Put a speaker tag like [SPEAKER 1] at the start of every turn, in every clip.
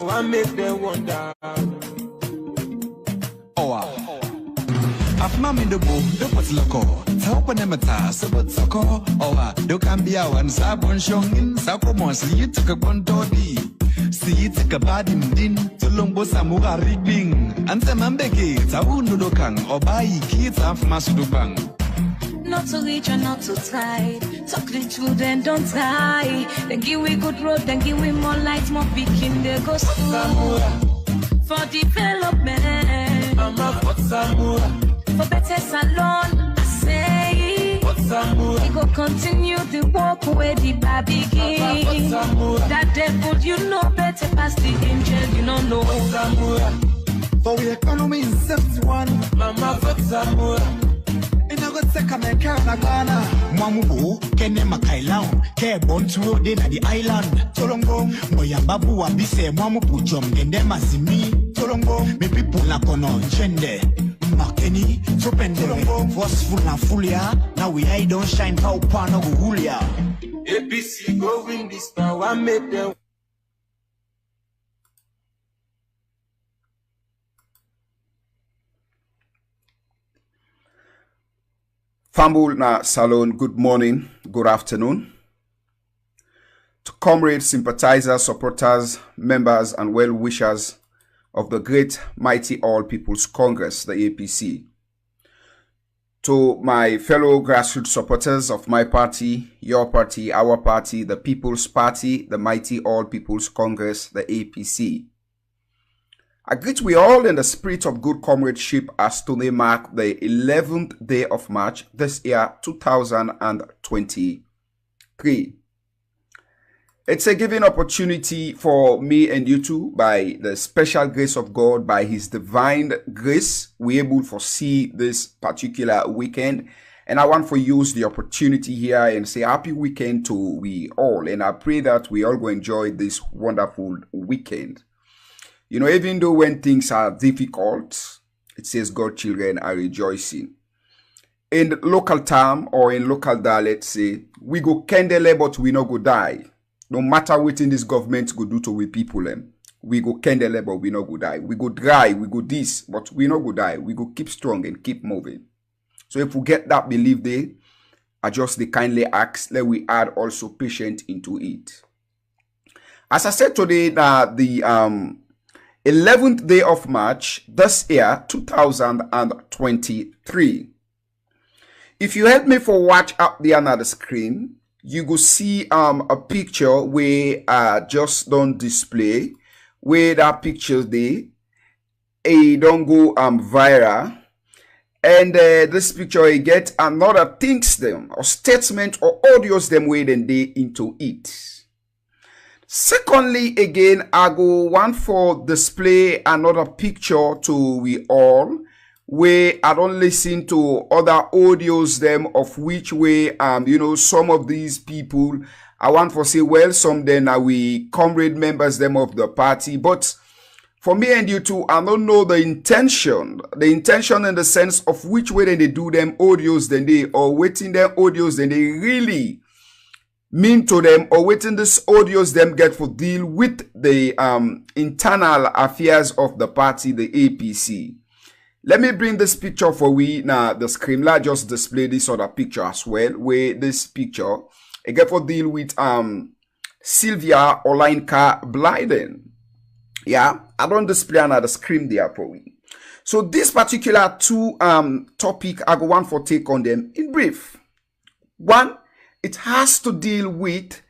[SPEAKER 1] I make them wonder.
[SPEAKER 2] After me the boom, the what's loco. Help on them at sabot soko. Do can be our sabon shong in Sapo see you took a bondodi. See it take a bad in din, Tulumbo Samura rigging. And some ambegi, Tawundo Dokang, or buy kids af Masudubang.
[SPEAKER 3] Not to reach and not to try. Talk the truth and don't tie. Then give we good road, then give we more light, more picking the ghost. For development.
[SPEAKER 1] Mama, what's Samura?
[SPEAKER 3] For better salon, I say.
[SPEAKER 1] What's Samura?
[SPEAKER 3] We go continue the walk where the baby begin. That devil, you know better past the angel, you don't know.
[SPEAKER 1] What's Samura?
[SPEAKER 2] For the economy is 71.
[SPEAKER 1] Mama, what's Samura?
[SPEAKER 2] Mamubo, Kene Makailau, Ke Bontu, then at the island. Tolongo, Moyambabu, Abise, Mamupu, Jom, Gendema Zimi, Tolongo, me people Lakono, Jende, Makeni, Topende, Forceful and Fulia. Now we I don't shine pow pano Hulia.
[SPEAKER 1] ABC go win this now, I make them.
[SPEAKER 4] Fambul na Salon, good morning, good afternoon. To comrades, sympathizers, supporters, members, and well-wishers of the great, mighty All People's Congress, the APC. To my fellow grassroots supporters of my party, your party, our party, the People's Party, the mighty All People's Congress, the APC. I greet we all in the spirit of good comradeship as today mark the 11th day of March this year 2023. It's a given opportunity for me and you two, by the special grace of God, by his divine grace, we're able to see this particular weekend. And I want to use the opportunity here and say happy weekend to we all. And I pray that we all go enjoy this wonderful weekend. You know, even though when things are difficult, it says God's children are rejoicing. In local term or in local dialect, say, we go kendele but we no go die. No matter what in this government go do to we people, we go kendele but we no go die. We go dry, we go this, but we no go die. We go keep strong and keep moving. So if we get that belief there, I just the kindly ask, let we add also patience into it. As I said today, that the 11th day of March, this year, 2023. If you help me for watch up there on the screen, you go see a picture where I just don't display, where that picture there, it don't go viral. And this picture, I get another things them, or statement, or audios them way then they into it. Secondly, again, I go want for display another picture to we all, where I don't listen to other audios them of which way, you know, some of these people, I want for say, well, some then are we comrade members them of the party, but for me and you two, I don't know the intention in the sense of which way then they do them audios then they, or waiting their audios then they really mean to them, or waiting this audios them get for deal with the internal affairs of the party, the APC. Let me bring this picture for we now. The screen. Let's just display this other picture as well. Where this picture, I get for deal with Sylvia Olayinka Blyden. Yeah, I don't display another screen there for we. So this particular two topic, I go want for take on them in brief. One, it has to deal with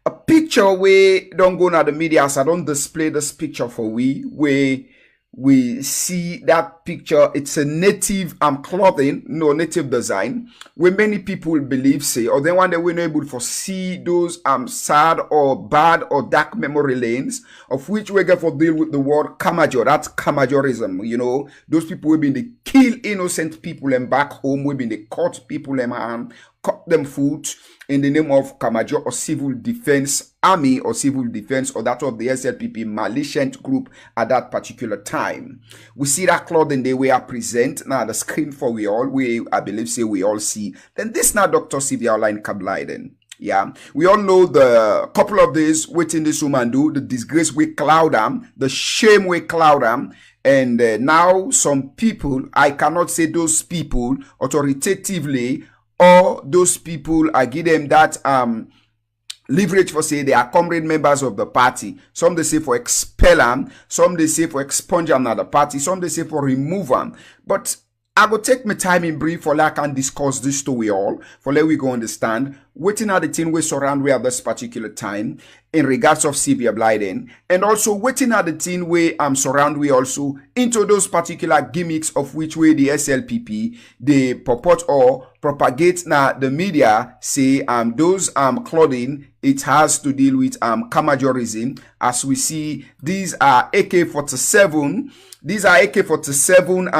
[SPEAKER 4] a picture where don't go now the media, so I don't display this picture for we, where we see that picture. It's a native clothing, no native design, where many people believe say, or then when they were able to see those sad or bad or dark memory lanes, of which we get for deal with the word KAMAJOR. That's KAMAJORRISM. You know, those people have been they kill innocent people and back home, we've been they cut people and cut them foot in the name of KAMAJOR or civil defense army or civil defense or that of the SLPP malicious group at that particular time. We see that clothing they were present now the screen for we all, we I believe say we all see. Then this now Dr. Sylvia Olayinka Blyden. Yeah, we all know the couple of days waiting this woman do, the disgrace we cloud them, the shame we cloud them. And now some people, I cannot say those people authoritatively, or those people, I give them that leverage for say they are comrade members of the party. Some they say for expel them, some they say for expunge another party, some they say for remove them. But I will take my time in brief for like I can discuss this story all, for let we go understand waiting at the thing we surround we at this particular time in regards of Sylvia Blyden, and also waiting at the thing we surround we also into those particular gimmicks of which way the SLPP they purport or propagate now the media say those clothing it has to deal with KAMAJORRISM. As we see, these are AK-47. These are AK-47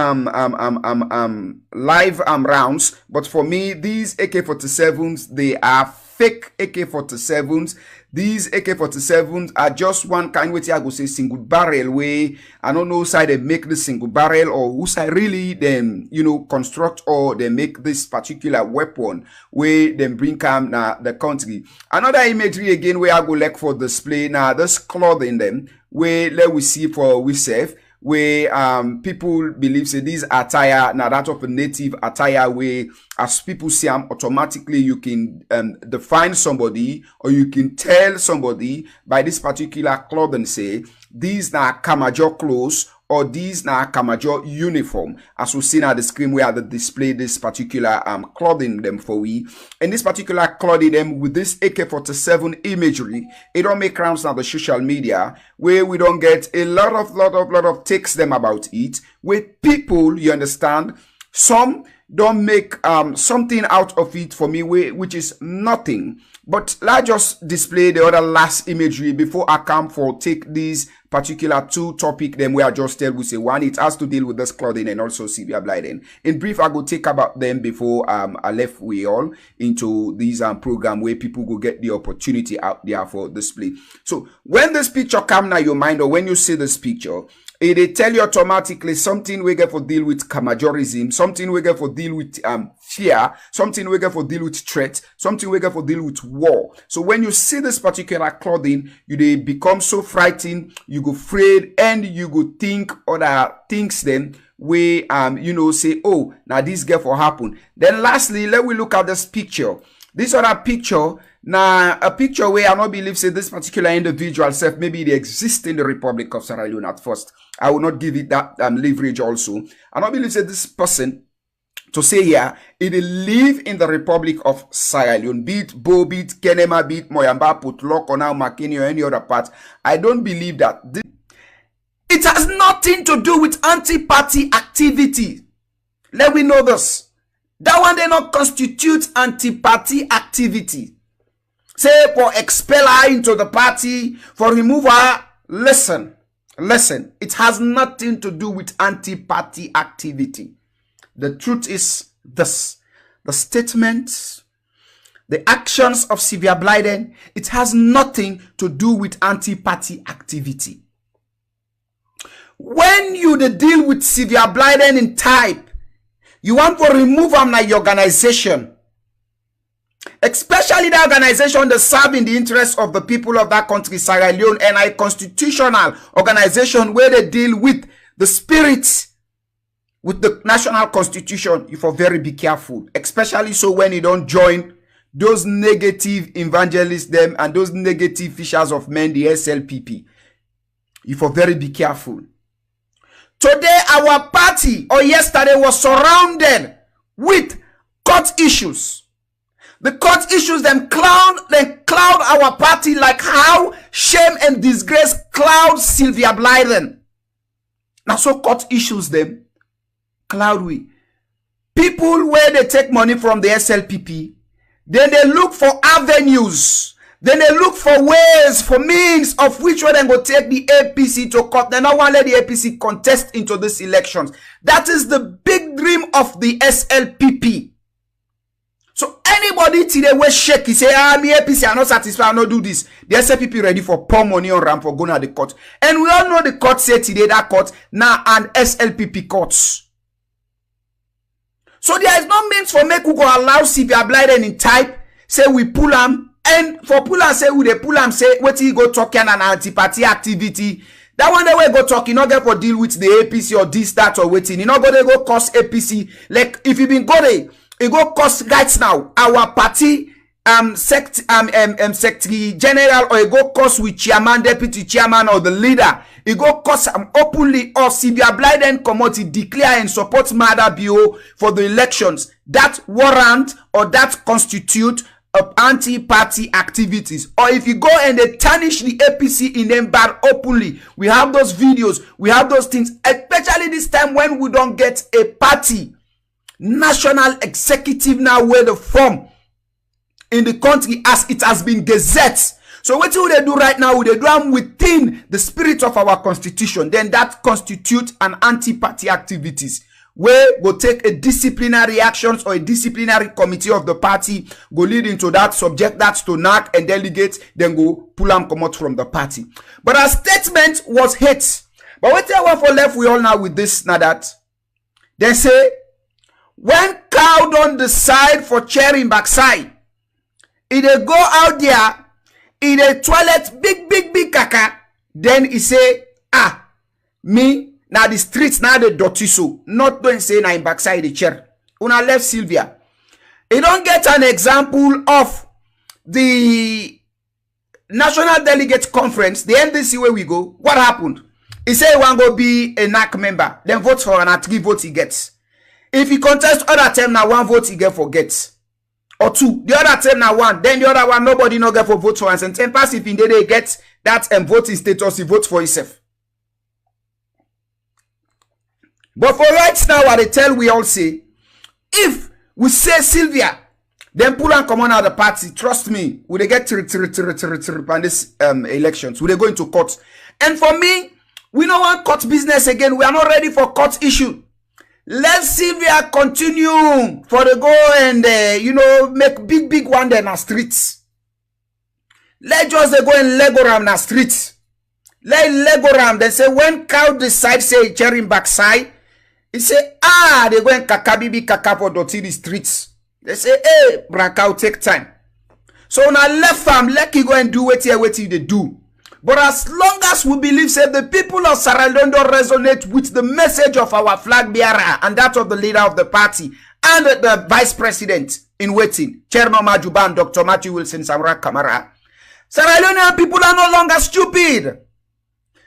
[SPEAKER 4] live rounds, but for me, these AK-47s, they are fake AK-47s. These AK-47s are just one kind way I go say single barrel way. I don't know who side they make the single barrel or who side really them, you know, construct or they make this particular weapon where them bring come now the country. Another imagery again where I go like for display now this clothing them where let we see for we save. Where people believe say these attire now that of a native attire where as people see them automatically you can define somebody or you can tell somebody by this particular clothing say these are Kamajor clothes or these are Kamajor uniform. As we see now the screen where they display this particular clothing them for we. And this particular clothing them with this AK-47 imagery, it don't make rounds on the social media where we don't get a lot of takes them about it. Where people, you understand, some don't make something out of it for me which is nothing. But let's just display the other last imagery before I come for take these particular two topic them where I just tell we say one it has to deal with this clothing and also Sylvia Blyden. In brief, I go take about them before I left we all into these program where people go get the opportunity out there for display. So when this picture come now your mind or when you see this picture, it tell you automatically something we get for deal with KAMAJORRISM, something we get for deal with fear, something we get for deal with threat, something we get for deal with war. So when you see this particular clothing, you they become so frightened, you go afraid, and you go think other things then we you know say, oh, now this get for happen. Then lastly, let we look at this picture. This other picture, now a picture where I not believe say this particular individual self maybe they exist in the Republic of Sierra Leone at first. I will not give it that leverage also. I not believe say this person to say here, it live in the Republic of Sierra Leone, be it Bo, be it Kenema, be it Moyamba, Putlok, or now Makini, or any other part. I don't believe that. It has nothing to do with anti-party activity. Let me know this. That one they not constitute anti-party activity. Say for expel her into the party, for remove her. Listen. It has nothing to do with anti-party activity. The truth is this. The statements, the actions of Sylvia Blyden, it has nothing to do with anti-party activity. When you deal with Sylvia Blyden in type, you want to remove them like your organization. Especially the organization that serve in the interest of the people of that country, Sierra Leone, and a constitutional organization where they deal with the spirit, with the national constitution. You for very be careful. Especially so when you don't join those negative evangelists them and those negative fishers of men, the SLPP. You for very be careful. Today, our party, or yesterday, was surrounded with court issues. The court issues them cloud our party like how shame and disgrace cloud Sylvia Blyden. Now, so court issues them cloud we. People where they take money from the SLPP, then they look for avenues. Then they look for ways, for means of which way they go take the APC to court. They don't want to let the APC contest into these elections. That is the big dream of the SLPP. So anybody today will shake, he say, me APC are not satisfied, I not do this. The SLPP ready for pour money on ramp for going to the court. And we all know the court say today that court now an SLPP courts. So there is no means for me who go allow Sylvia Blyden in type, say we pull them And for pull and say, who they pull and say, what he go talking an anti-party activity. That one the way go talk, you not get for deal with the APC or this, that, or waiting. You not go they go cost APC. Like if you been go there, it go cost right now. Our party secretary general, or it go cost with chairman, deputy chairman, or the leader. It go cost openly, or Sylvia Blyden come out to declare and support Mother BO for the elections. That warrant or that constitute of anti-party activities. Or if you go and they tarnish the APC in them bar openly, we have those videos, we have those things, especially this time when we don't get a party national executive now where the form in the country as it has been gazette. So what will they do right now? They do them within the spirit of our constitution. Then that constitutes an anti-party activities, where go take a disciplinary actions or a disciplinary committee of the party, go lead into that, subject that to NAC and delegate, then go pull them come out from the party. But our statement was hate. But what I want for left we all now with this now that they say when cow don't decide for cheering backside, if they go out there in a toilet big caca, then he say, me now the streets now the dirty so not doing say now in backside the chair. Una left Sylvia. You don't get an example of the National Delegate Conference, the NDC where we go. What happened? He say he want go be a NAC member, then vote for and 3 votes he gets. If he contest other term now 1 vote he get forgets. Or 2. The other term now 1. Then the other one nobody no get for vote for and 10 pass if in they get that voting status, he votes for himself. But for right now, what they tell we all say, if we say Sylvia, then pull and come on out of the party, trust me, will they get on this elections? Will they go into court? And for me, we don't want court business again. We are not ready for court issue. Let Sylvia continue for the go and make big one there in the streets. Let just they go and Lego ram in the streets. Let Lego ram. They say when cow decide say cheering backside, he say they go and kaka for dirty the streets. They say hey Brakau take time. So now left farm let you go and do what they do. But as long as we believe say the people of Sierra Leone don't resonate with the message of our flag bearer and that of the leader of the party and the vice president in waiting, Chairman Majuban, Dr. Matthew Wilson Samra Kamara, Sierra Leonean people are no longer stupid.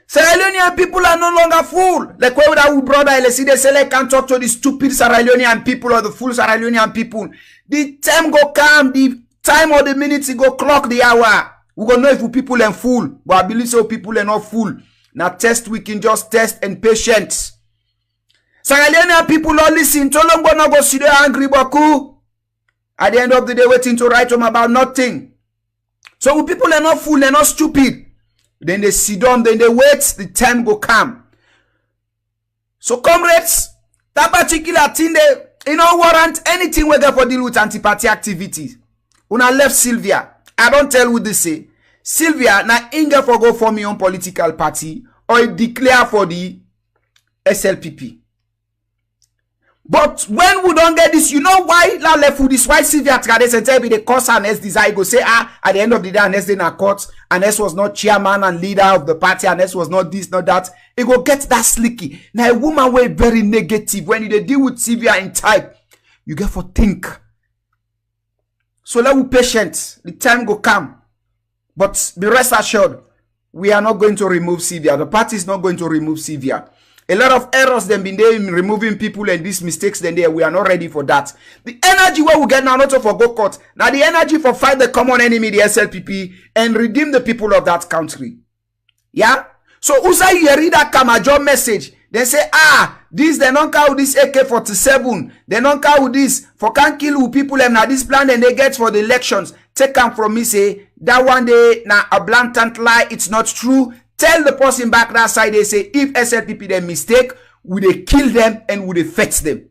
[SPEAKER 4] Sierra Leonean people are no longer fool. Like where would our brother LSC they say they can't talk to the stupid Sierra Leonean people or the fool Sierra Leonean people. The time go come, the time or the minutes go clock the hour. We gonna know if we people and fool. But I believe so people are not fool. Now test we can just test and patience. Sierra Leonean people don't listen. Tolongo no go see the angry baku. At the end of the day waiting to write them about nothing. So we people are not fool, they're not stupid. Then they sit down, then they wait, the time go come. So comrades, that particular thing they warrant anything we get for deal with anti-party activities. Una left Sylvia. I don't tell what they say. Sylvia na inga for go for me own political party or declare for the SLPP. But when we don't get this, you know why la left with this? Why Sylvia Trades and tell me the cause and S desire go say at the end of the day and S na court and S was not chairman and leader of the party and S was not this not that. It go get that slicky. Now a woman way very negative when you deal with Sylvia in type, you get for think. So let we patient. The time go come. But be rest assured, we are not going to remove Sylvia. The party is not going to remove Sylvia. A lot of errors then been there in removing people and these mistakes then there. We are not ready for that. The energy where we get now not for go court. Now the energy for fight the common enemy, the SLPP, and redeem the people of that country. Yeah? So Usa you read that KAMAJORRISM message. They say, this they don't count this AK-47. They don't count this for can't kill who people and now this plan and they get for the elections. Take them from me say that one day now a blatant lie. It's not true. Tell the person back that side, they say, if SLPP they mistake, would they kill them and would they fetch them?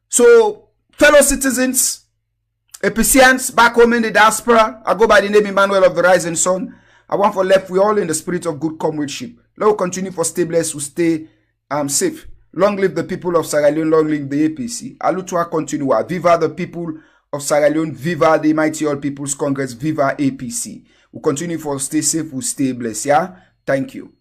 [SPEAKER 4] So, fellow citizens, APCians back home in the diaspora, I go by the name EMANUEL of the Rising Sun. I want for left, we all in the spirit of good comradeship. Let us continue for stay blessed, to stay safe. Long live the people of Sierra Leone, long live the APC. Alutua continua. Viva the people of Sierra Leone. Viva the Mighty All People's Congress. Viva APC. We'll continue for stay safe, we'll stay blessed. Yeah? Thank you.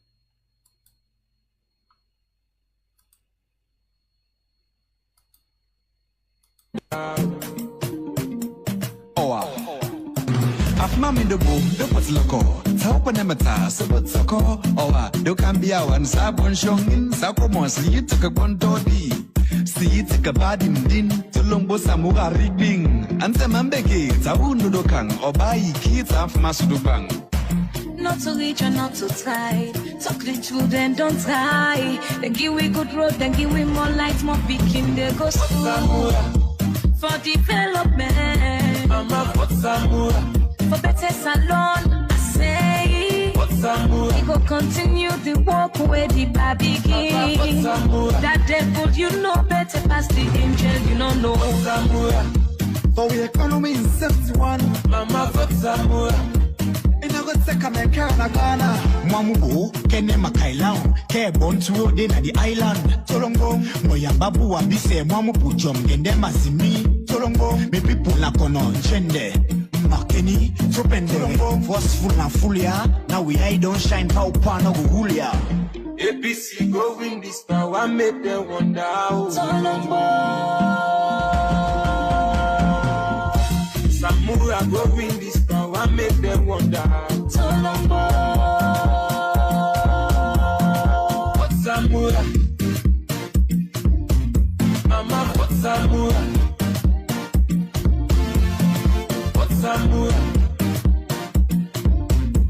[SPEAKER 2] Mami the boom, the what's loco. Taupa nemata, so what's a call? Oh, do can be our sabon shongin, Sacomos, you took a bondodi. See it a bad in din, to Lombo Samura rigging. And the Mambeke, Taunudokang, or buy kids of Masudubang.
[SPEAKER 3] Not to reach or not to tie. Talk the truth and don't tie. Then give we good road, then give we more light, more picking the ghost. For development.
[SPEAKER 1] Mama, what's Samura?
[SPEAKER 3] For better salon, I say. We go continue the walk where the bar begin. That devil, you know better past the angel, you don't know.
[SPEAKER 2] For the economy in 71.
[SPEAKER 1] Mama, what's Samura?
[SPEAKER 2] Mwamubo, kene makailaun, ke bontu de na the island. Tolongo, moya babu wabise mwamubu jom gende mazimi. Tolongo, me people na kono chende. Makeni, tropende, forceful na fulia. Now we eye don't shine, pow no guhulia.
[SPEAKER 1] APC go win this power, make them wonder. Samura go win this power, make them wonder. What's Samura? Mama, what's Samura? What's Samura?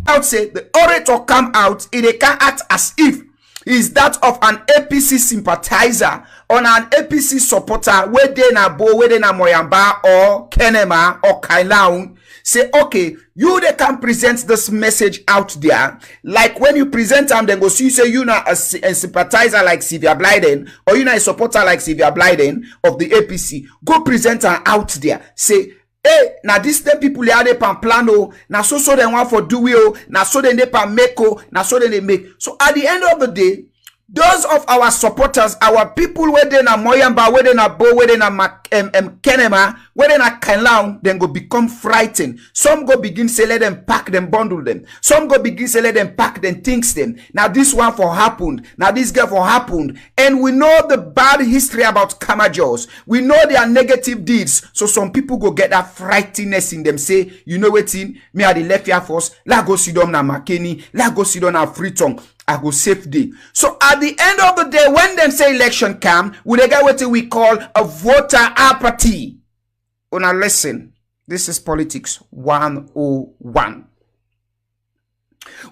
[SPEAKER 4] Out say the orator come out, it can act as if is that of an APC sympathizer or an APC supporter, where they na Bo, where they na Moyamba or Kenema or Kailaun. Say, okay, you they can present this message out there. Like when you present them, then go see you say you na a sympathizer like Sylvia Blyden, or you na a supporter like Sylvia Blyden of the APC. Go present her out there. Say, hey, now these 10 people they are they pan plano, now so they want for do will, now so they pan make, now so they make. So at the end of the day, those of our supporters, our people where they na Moyamba, where they na Bo, where they na Kenema, where they na Kailaun, then go become frightened. Some go begin say let them pack them, bundle them. Some go begin say let them pack them, things them. Now this one for happened. Now this girl for happened. And we know the bad history about KAMAJORRISM. We know their negative deeds. So some people go get that frightenness in them. Say, you know what in me are the left Air Force. La go sit down na Makeni. La go sit down na Freetown. I go safe day. So at the end of the day, when them say election come, we get what we call a voter apathy. Oh, now listen, this is politics 101.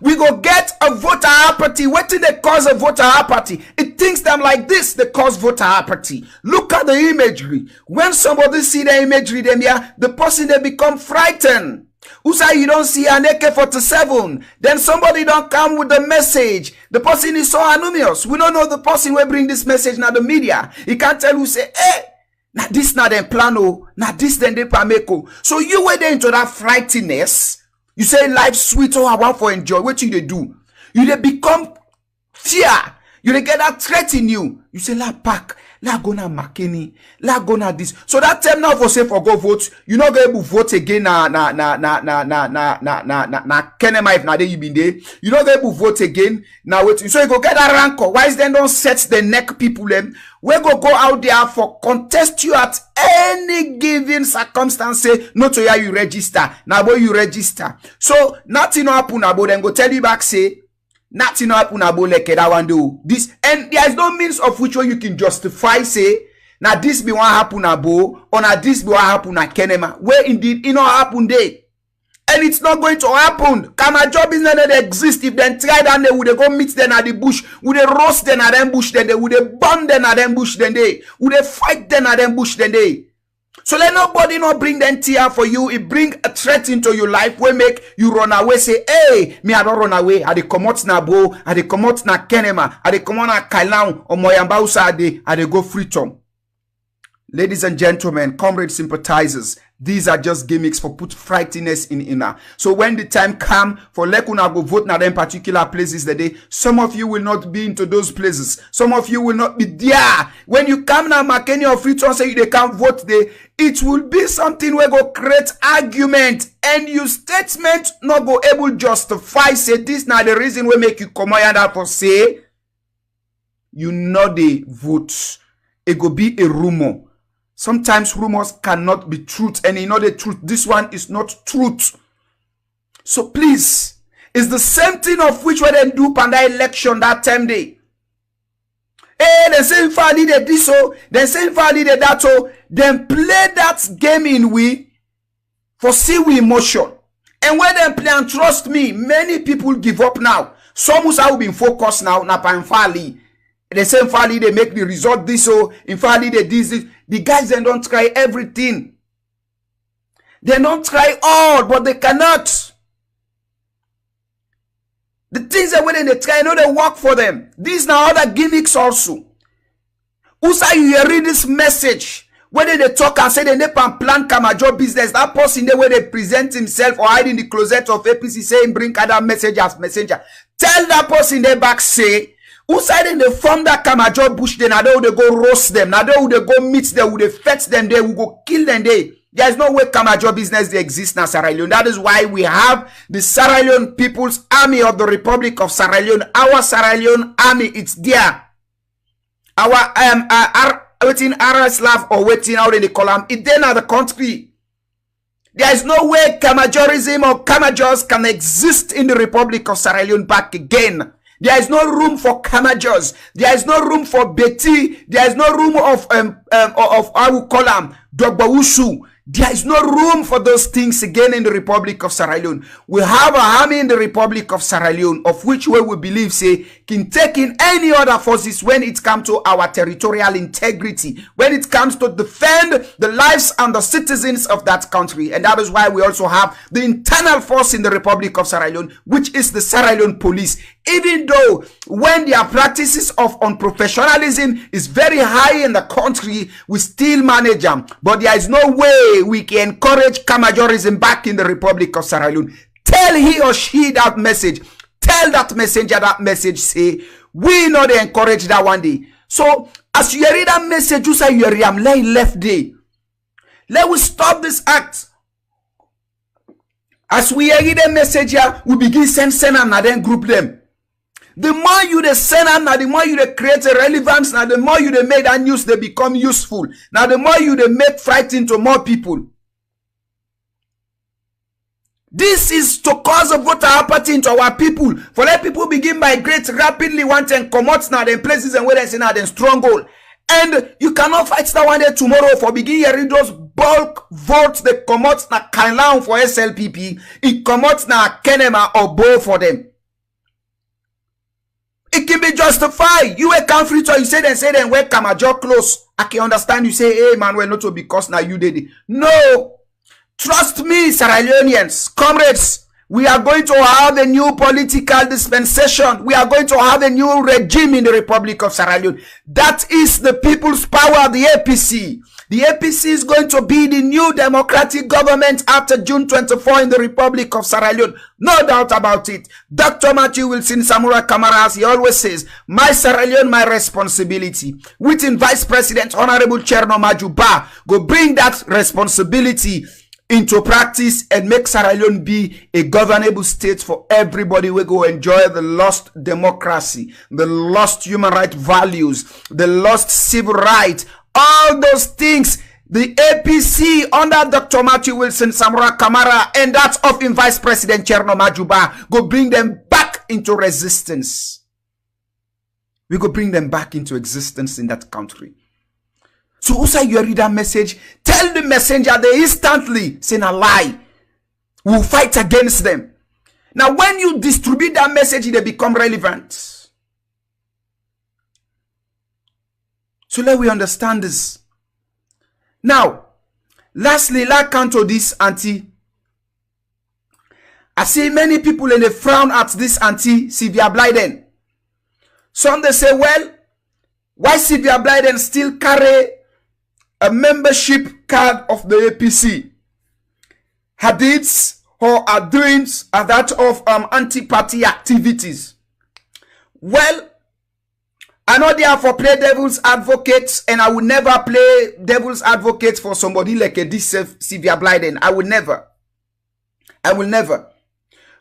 [SPEAKER 4] We go get a voter apathy. What did they cause a voter apathy? It thinks them like this, they cause voter apathy. Look at the imagery. When somebody see the imagery, them here, the person they become frightened. Who say you don't see an AK-47? Then somebody don't come with the message. The person is so anonymous. We don't know the person will bring this message now the media. He can't tell who say, hey, now this not them plano, now this then they pameko. So you were there into that frightenness. You say life sweet, oh I want for enjoy. What you they do? You they become fear. You they get that threat in you. You say la pack. La gonna Makeni, la gonna this. So that time now for say for go vote, you not going to vote again na Kenema if na dey you been there. You not going to vote again now wait. So you go get a rancor. Why is then don't set the neck people them? We go out there for contest you at any given circumstance. Say no to you register. Now boy you register. So nothing happen about them go tell you back say. Nothing happen about like that one do this, and there is no means of which way you can justify say now this be what happen abo or now this be what happen at Kenema, where indeed it not happen there, and it's not going to happen. KAMAJORRISM not exist. If they try that they would go meet them at the bush, would they roast them at them bush, then they would they burn them at them bush, then they would they fight them at them bush, then they. So let nobody not bring them tear for you. It bring a threat into your life. We make you run away. Say, hey, me I don't run away. I de come out na Bo. I de come out na Kenema. I de come out na Kailaun or Moyamba Usa. I de go Freetown. Ladies and gentlemen, comrade sympathizers, these are just gimmicks for put frightness in inner. So when the time come for Lekuna go vote na them particular places the day, some of you will not be into those places. Some of you will not be there. When you come now, Makeni or Free say they can't vote there, it will be something where go create argument and your statement not go able justify say this now the reason we make you come out for say you know the vote. It go be a rumor. Sometimes rumors cannot be truth, and you know the truth. This one is not truth. So please, it's the same thing of which we then do panda election that time day. They say invalid this so, they say invalid that so, then play that game in we for see we emotion. And when they play, and trust me, many people give up now. Some who have been focused now, na pa infali. They say infali they make the result this so, infali they this. The guys they don't try everything. They don't try all, but they cannot. The things that when they try, I know they work for them. These now other gimmicks also. Usa you read this message. When they talk and say they need to plan Kamajor business, that person there where they present himself or hide in the closet of APC saying bring other message as messenger. Tell that person they back say, who said in the form that Kamajor bush, then now they will go roast them. Now they will go meet them, will they fetch them, they will go kill them. There is no way Kamajor business they exist now, Sierra Leone. That is why we have the Sierra Leone People's Army of the Republic of Sierra Leone. Our Sierra Leone Army, it's there. Our waiting RSLAF or waiting out in the column, it's there now the country. There is no way KAMAJORRISM or KAMAJORs can exist in the Republic of Sierra Leone back again. There is no room for Kamajors. There is no room for Betty. There is no room of I will call them Dogbawushu. There is no room for those things again in the Republic of Sierra Leone. We have a army in the Republic of Sierra Leone, of which we believe say can take in any other forces when it comes to our territorial integrity, when it comes to defend the lives and the citizens of that country. And that is why we also have the internal force in the Republic of Sierra Leone, which is the Sierra Leone police. Even though when their practices of unprofessionalism is very high in the country, we still manage them. But there is no way we can encourage KAMAJORRISM back in the Republic of Sierra Leone. Tell he or she that message. Tell that messenger that message. Say, we know they encourage that one day. So, as you read that message, you say you are left day. Let us stop this act. As we read the message here, we begin send them and then group them. The more you they send them, now the more you they create a relevance, now the more you they make that news, they become useful. Now the more you they make frightened to more people. This is to cause a voter apathy into our people. For let people begin migrate rapidly, want and come out now the places and where they say now the stronghold. And you cannot fight that one day tomorrow for begin hearing those bulk votes they come out na Kailan for SLPP. It come out na Kenema or Bo for them. It can be justified. You were country to you say then where Kamajor close. I can understand you say, hey Emmanuel, not to because now you did it. No. Trust me, Sierra Leoneans, comrades, we are going to have a new political dispensation. We are going to have a new regime in the Republic of Sierra Leone. That is the people's power, the APC. The APC is going to be the new democratic government after June 24 in the Republic of Sierra Leone. No doubt about it. Dr. Matthew Wilson Samura Kamara, as he always says, my Sierra Leone, my responsibility. Within Vice President Honorable Cherno Majuba, go bring that responsibility into practice and make Sierra Leone be a governable state for everybody. We go enjoy the lost democracy, the lost human rights values, the lost civil rights, all those things. The APC under Dr. Matthew Wilson Samura Kamara and that of Vice President Cherno Majuba go bring them back into resistance. We go bring them back into existence in that country. So also you read that message, tell the messenger they instantly say a lie. We'll fight against them. Now when you distribute that message, they become relevant. So let we understand this. Now, lastly, like to this auntie. I see many people in the frown at this auntie Sylvia Blyden. Some they say, well, why Sylvia Blyden still carry a membership card of the APC. Her deeds or her doings are that of anti-party activities. Well, I know therefore play devil's advocates, and I will never play devil's advocate for somebody like this Sylvia Blyden. I will never.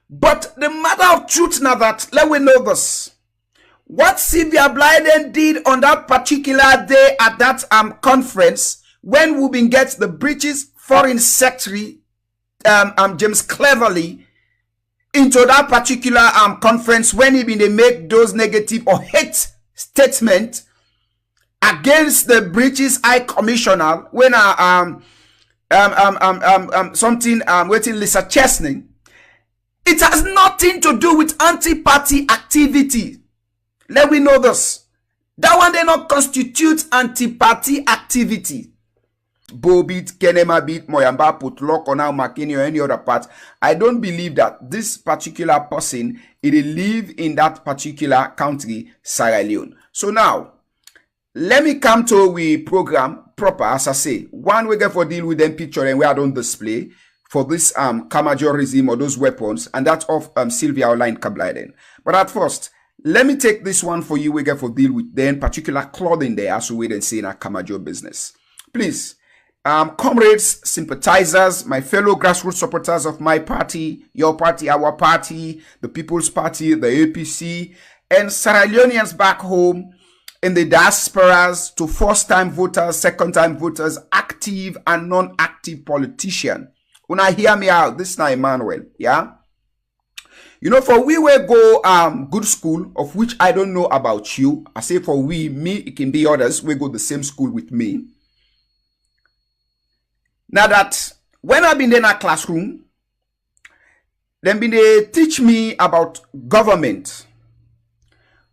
[SPEAKER 4] But the matter of truth now that, let we know this. What Sylvia Blyden did on that particular day at that conference, when we been get the British Foreign Secretary James Cleverly into that particular conference, when he been they make those negative or hate statement against the British High Commissioner, when something waiting Lisa Chesney. It has nothing to do with anti-party activity. Let we know this. That one they not constitute anti-party activity. Bobit, Kenema bit, Moyamba, Putlok, or now Makini, or any other part. I don't believe that this particular person, it live in that particular country, Sierra Leone. So now, let me come to we program proper, as I say. One we get for deal with them picture and we are on display for this KAMAJORRISM or those weapons, and that of Sylvia Olayinka Blyden. But at first, let me take this one for you. We get for deal with then particular clothing there, as we wait and see in our KAMAJO business. Please, comrades, sympathizers, my fellow grassroots supporters of my party, your party, our party, the People's Party, the APC, and Sierra Leoneans back home in the diasporas, to first-time voters, second-time voters, active and non-active politicians. When I hear me out, this is now EMANUEL, yeah? You know, for we will go good school, of which I don't know about you. I say for we, me, it can be others, we go the same school with me. Now that when I've been in a classroom, then they teach me about government.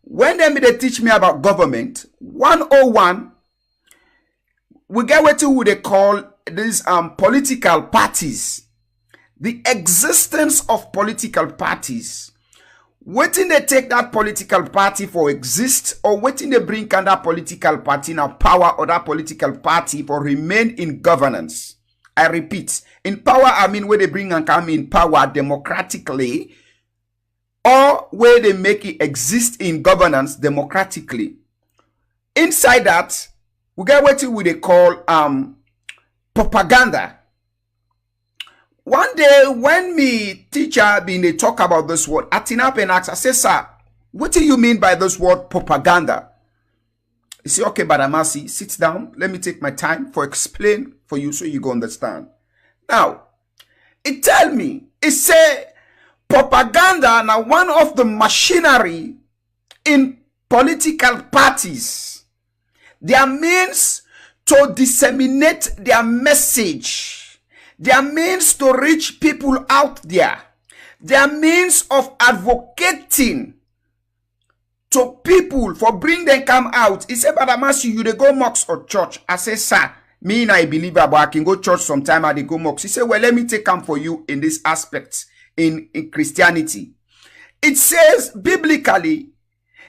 [SPEAKER 4] When they teach me about government, 101, we get what they call these political parties. The existence of political parties. Waiting they take that political party for exist, or waiting they bring that political party now power, or that political party for remain in governance. I repeat, in power I mean where they bring and come in power democratically, or where they make it exist in governance democratically. Inside that, we get what they call propaganda. One day when me teacher they talk about this word, I tin up and ask, I say, sir, what do you mean by this word propaganda? You say, okay, Badamasi, sit down. Let me take my time for explain for you so you go understand. Now, it tell me, it say propaganda now one of the machinery in political parties. Their means to disseminate their message. Their means to reach people out there. Their means of advocating to people for bring them come out. He said, Badamasi, you they go mosque or church. I say, sir, me and I believe but I can go church sometime and they go mosque. He said, well, let me take come for you in this aspect in Christianity. It says biblically,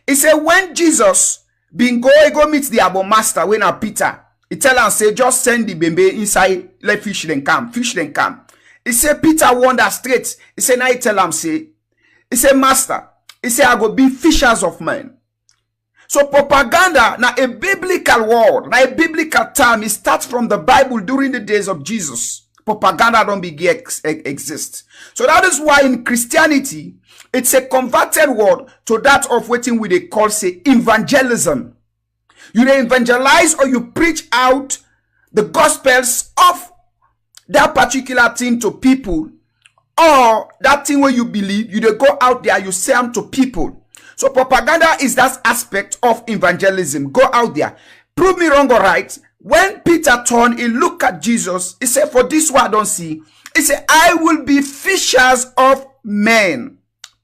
[SPEAKER 4] it said when Jesus been go meet the Abo master when Peter. He tell him, say, just send the bembe inside, let fish then come. He say, Peter wonder straight. He say, now he tell him, say, he say, master, he say, I go be fishers of men. So propaganda, now a biblical word, now a biblical term, it starts from the Bible during the days of Jesus. Propaganda don't exist. So that is why in Christianity, it's a converted word to that of what they call, say, evangelism. You evangelize or you preach out the gospels of that particular thing to people, or that thing where you believe, you go out there, you say them to people. So propaganda is that aspect of evangelism. Go out there. Prove me wrong or right. When Peter turned, he looked at Jesus. He said, for this one I don't see. He said, I will be fishers of men.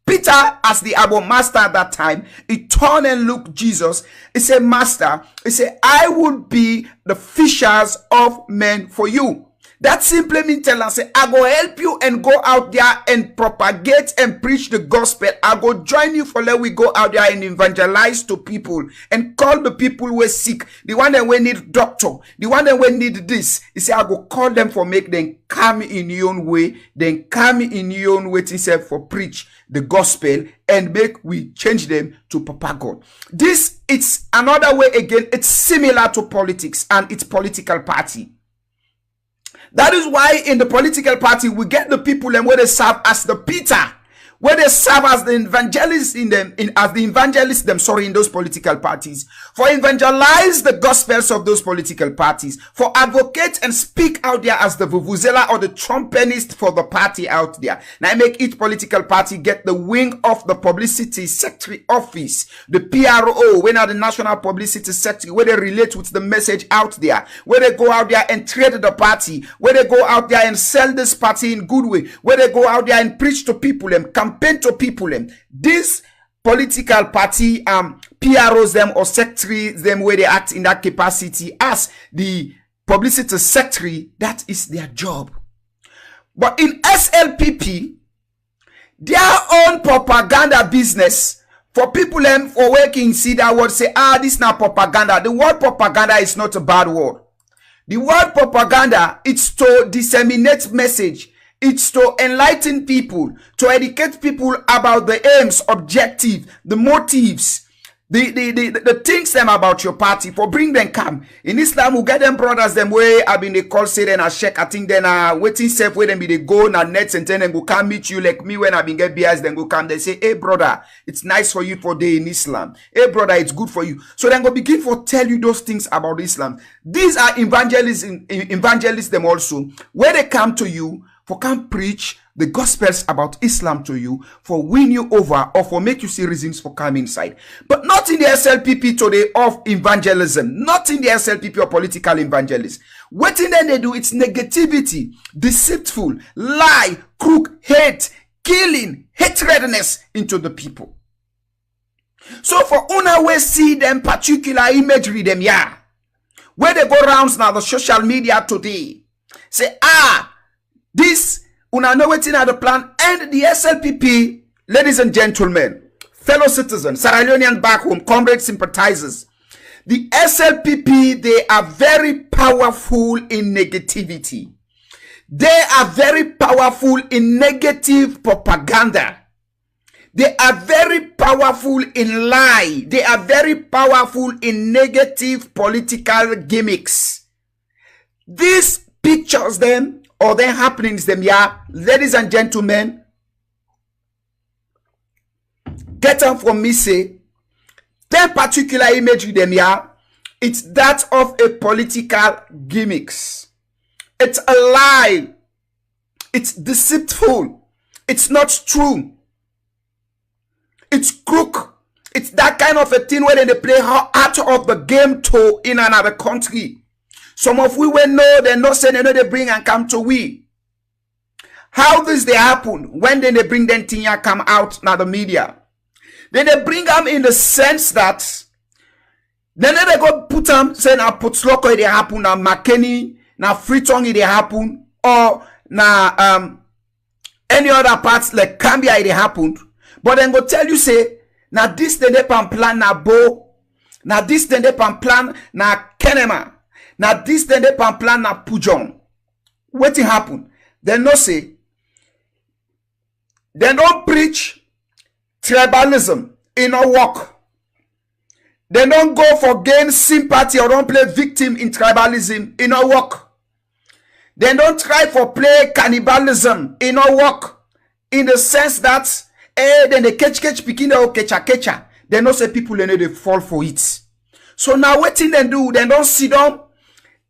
[SPEAKER 4] Peter, as the Abo master at that time, he turned and looked Jesus. He said, master, he said, I will be the fishers of men for you. That simply means tell us, say, I go help you and go out there and propagate and preach the gospel. I go join you for let we go out there and evangelize to people and call the people who are sick, the one that we need doctor, the one that we need this. He say, I go call them for make them come in your own way, then come in your own way to for preach the gospel and make we change them to Papa God. This, it's another way again. It's similar to politics and its political party. That is why in the political party, we get the people and where they serve as the Peter, where they serve as the evangelists in those political parties, for evangelize the gospels of those political parties, for advocate and speak out there as the vuvuzela or the trumpetist for the party out there. Now make each political party get the wing of the publicity secretary office, the PRO, when are the national publicity secretary, where they relate with the message out there, where they go out there and trade the party, where they go out there and sell this party in good way, where they go out there and preach to people and campaign to people. This political party PROs them or secretaries them where they act in that capacity as the publicity secretary. That is their job. But in SLPP, their own propaganda business for people them for working see that word say, this not propaganda. The word propaganda is not a bad word. The word propaganda, it's to disseminate message. It's to enlighten people, to educate people about the aims, objective, the motives, the things them about your party, for bring them come. In Islam, we get them brothers them way I been they call say then a check. I think then waiting safe where them be they go na nets and then go come meet you like me when I been get beers, then go come. They say, hey brother, it's nice for you for day in Islam. Hey brother, it's good for you. So then go begin for tell you those things about Islam. These are evangelists them also, where they come to you for come preach the gospels about Islam to you, for win you over or for make you see reasons for come inside. But not in the SLPP today of evangelism, not in the SLPP or political evangelism. What then they do, it's negativity, deceitful, lie, crook, hate, killing, hatredness into the people. So for una we see them particular imagery them where they go rounds now the social media today, say this, una know what's in the plan, and the SLPP, ladies and gentlemen, fellow citizens, Sierra Leoneans back home, comrade sympathizers, the SLPP, they are very powerful in negativity. They are very powerful in negative propaganda. They are very powerful in lie. They are very powerful in negative political gimmicks. These pictures then, or then happenings them, ladies and gentlemen, get them from me say, that particular imagery them, it's that of a political gimmicks. It's a lie. It's deceitful. It's not true. It's crook. It's that kind of a thing where they play out of the game to in another country. Some of we will know they not say they know they bring and come to we. How this they happen when they bring them thing come out now the media. Then they bring them in the sense that then they go put them say na Putzloko it happen, na Makeni, na Freetown it happen, or na any other parts like Cambia it happened. But then go tell you say na this then they plan na Bo, na this then they plan na Kenema. Now this then they plan na Pujong. What happen? They no say. They don't preach tribalism in a work. They don't go for gain sympathy or don't play victim in tribalism in a work. They don't try for play cannibalism in a work. In the sense that then they catch picking or catcha. They don't say people they fall for it. So now what they do? They don't sit down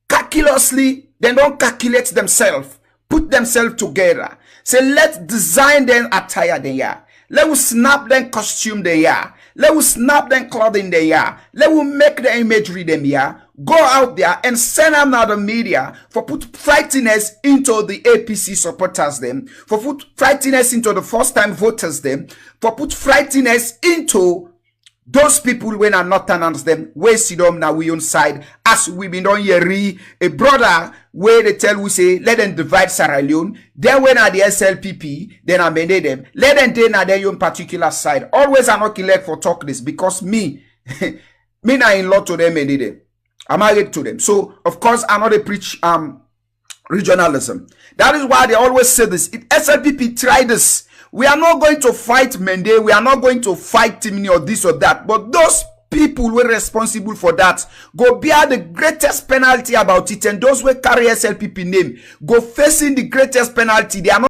[SPEAKER 4] calculously, they don't calculate themselves, put themselves together. Say, let's design them attire there. Let's snap them costume there. Let's snap them clothing there. Let's make the imagery them here. Go out there and send them out the media for put frighteners into the APC supporters them, for put frighteners into the first time voters them, for put frighteners into those people when are not tenants them, we see them now we on side, as we been on here, a brother where they tell we say, let them divide Sierra Leone, then when are the SLPP, then amend them, let them then at their own particular side. Always I'm not killing for talk this, because me not in law to them and them. I'm married to them. So of course I'm not a preach regionalism. That is why they always say this. If SLPP try this, we are not going to fight Mende, we are not going to fight Timini or this or that. But those people who are responsible for that go bear the greatest penalty about it. And those who carry SLPP name go facing the greatest penalty. They are not